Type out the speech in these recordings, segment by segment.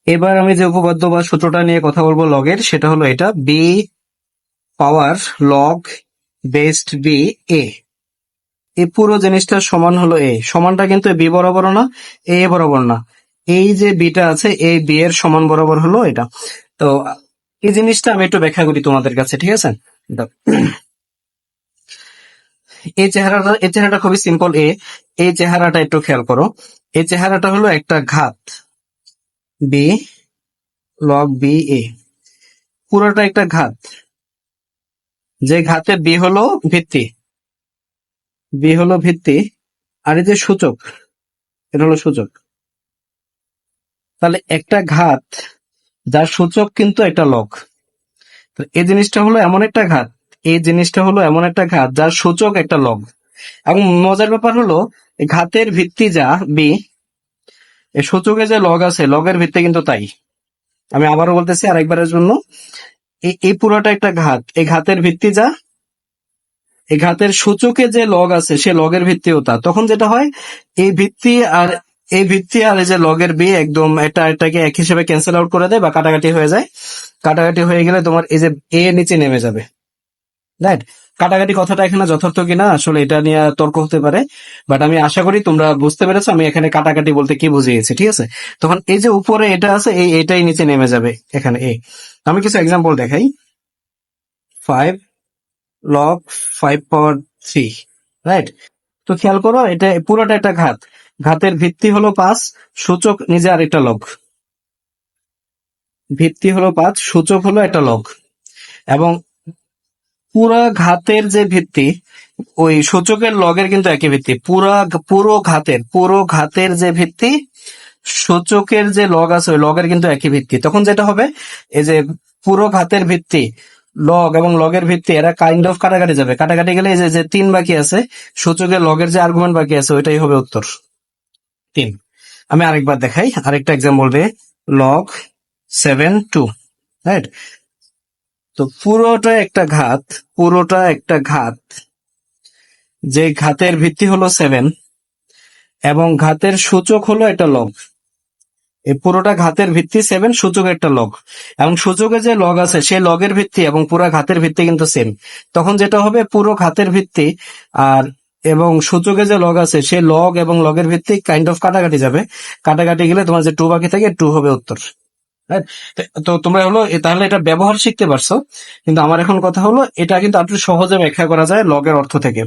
এবার আমি যে উপপাদ্য বা সূত্রটা নিয়ে কথা বলবো লগের, সেটা হলো এটা, B power log based B A. এই পুরো জিনিসটা সমান হলো এ। সমানটা কিন্তু বি বরাবর না, এ বরাবর না। এই যে বিটা আছে, এই বি এর সমান বরাবর হলো এটা। তো এই জিনিসটা আমি একটু ব্যাখ্যা করি তোমাদের কাছে, ঠিক আছে? দাও। এই চেহারাটা খুবই সিম্পল। এই চেহারাটা একটু খেয়াল করো। এই চেহারাটা হলো একটা ঘাত, বি লগ বি এ, পুরোটা একটা ঘাত। যে ঘাতে বি হলো ভিত্তি, বি হলো ভিত্তি, আর এই যে সূচক, এটা হলো সূচক। তাহলে একটা ঘাত যার সূচক কিন্তু একটা লগ। তো এই জিনিসটা হলো এমন একটা ঘাত, এই জিনিসটা হলো এমন একটা ঘাত যার সূচক একটা লগ। এবং মজার ব্যাপার হলো, এই ঘাতের ভিত্তি যা বি, এই সূচকে যে লগ আছে, লগের ভিত্তি কিন্তু তাই। আমি আবারও বলতেছি আরেকবারের জন্য, এই পুরোটা একটা ঘাত, এই ঘাতের ভিত্তি যা, এই ঘাতের সূচকে যে লগ আছে সে লগের ভিত্তিও তা। তখন যেটা হয়, এই ভিত্তি আর এই ভিত্তি আর এই যে লগের বি একদম এটাকে এক হিসেবে ক্যান্সেল আউট করে দেয় বা কাটাকাটি হয়ে যায়। কাটাকাটি হয়ে গেলে তোমার এই যে এ নিচে নেমে যাবে, রাইট? কাটাকাটি কথাটা এখানে যথার্থ কিনা আসলে এটা নিয়ে তর্ক হতে পারে, বাট আমি আশা করি তোমরা বুঝতে পেরেছো আমি এখানে কাটাকাটি বলতে কি বুঝিয়েছি, ঠিক আছে? তখন এই যে উপরে এটা আছে, এটাই নিচে নেমে যাবে এখানে এ। আমি কিছু এক্সাম্পল দেখাই। 5 লগ 5 পাওয়ার 3, রাইট? তো খেয়াল করো, এটা পুরোটা একটা ঘাত। ঘাতের ভিত্তি হলো 5, সূচক নিজে আরেকটা লগ। ভিত্তি হলো 5, সূচক হলো একটা লগ। এবং পুরা ঘাতের যে ভিত্তি, ওই সূচকের লগের কিন্তু একই ভিত্তি। পুরো ঘাতের যে ভিত্তি, সূচকের যে লগ আছে ওই লগের কিন্তু একই ভিত্তি। তখন যেটা হবে, এই যে পুরো ঘাতের ভিত্তি, লগ এবং লগের ভিত্তি, এরা কাইন্ড অফ কাটাকাটি যাবে। কাটাকাটি গেলে এই যে 3 বাকি আছে, সূচকের লগের যে আর্গুমেন্ট বাকি আছে ওইটাই হবে উত্তর 3। আমি আরেকবার দেখাই, আরেকটা এক্সাম্পল দিয়ে। Log 7/2, right? তো পুরোটা একটা ঘাত, যে ঘাতের ভিত্তি হলো 7 এবং ঘাতের সূচক হলো একটা লগ। এই পুরোটা ঘাতের ভিত্তি 7, সূচক একটা লগ। এবং সূচকে যে লগ আছে সেই লগের ভিত্তি এবং পুরো ঘাতের ভিত্তি কিন্তু সেম। তখন যেটা হবে, পুরো ঘাতের ভিত্তি আর এবং সূচকে যে লগ আছে সেই লগ এবং লগের ভিত্তি কাইন্ড অফ কাটাকাটি যাবে। কাটাকাটি গেলে তোমার যে 2 বাকি থাকে, 2 হবে উত্তর, রাইট? তো তোমরা হলো তাহলে এটা ব্যবহার শিখতে পারছো। কিন্তু আমার এখন কথা হলো, এটা কিন্তু আরো সহজে ব্যাখ্যা করা যায় লগের অর্থ থেকে।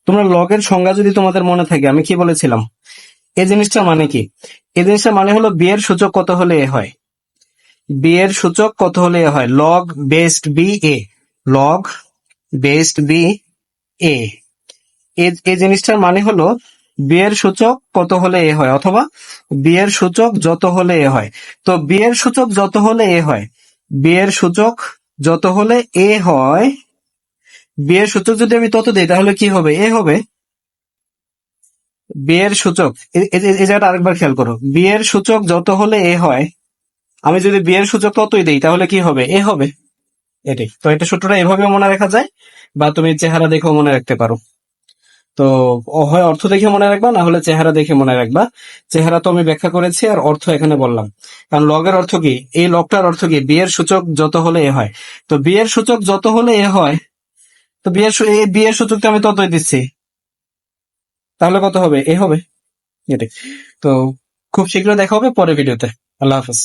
তোমরা লগের সংজ্ঞা যদি তোমাদের মনে থাকে, আমি কি বলেছিলাম? এই জিনিসটা মানে কি? এই জিনিসটা মানে হলো বি এর সূচক কত হলে এ হয়। বি এর সূচক কত হলে এ হয়, log based B A. Log based B A, এই জিনিসটার মানে হলো বি এর সূচক কত হলে এ হয়, অথবা বি এর সূচক যত হলে এ হয়। তো বি এর সূচক যত হলে এ হয়, বি এর সূচক যত হলে এ হয়, বি এর সূচক যদি আমি তত দিই তাহলে কি হবে, এ হবে। বি এর সূচক, এই জায়গাটা আরেকবার খেয়াল করো, বি এর সূচক যত হলে এ হয়, আমি যদি বি এর সূচক ততই দিই তাহলে কি হবে, এ হবে। এটাই তো, এটা সূত্রটা এভাবেও মনে রাখা যায়, বা তুমি চেহারা দেখেও মনে রাখতে পারো। তো হয় অর্থ দেখে মনে রাখবা, না হলে চেহারা দেখে মনে রাখবা। চেহারা তো আমি ব্যাখ্যা করেছি, আর অর্থ এখানে বললাম। কারণ লগের অর্থ কি, এই লগটার অর্থ কি, বি এর সূচক যত হলে এ হয়। তো বি এর সূচক যত হলে এ হয়, তো বি এর সূচকটা আমি ততই দিচ্ছি, তাহলে কত হবে, এ হবে। এটাই তো। খুব শীঘ্রই দেখা হবে পরের ভিডিওতে। আল্লাহ হাফেজ।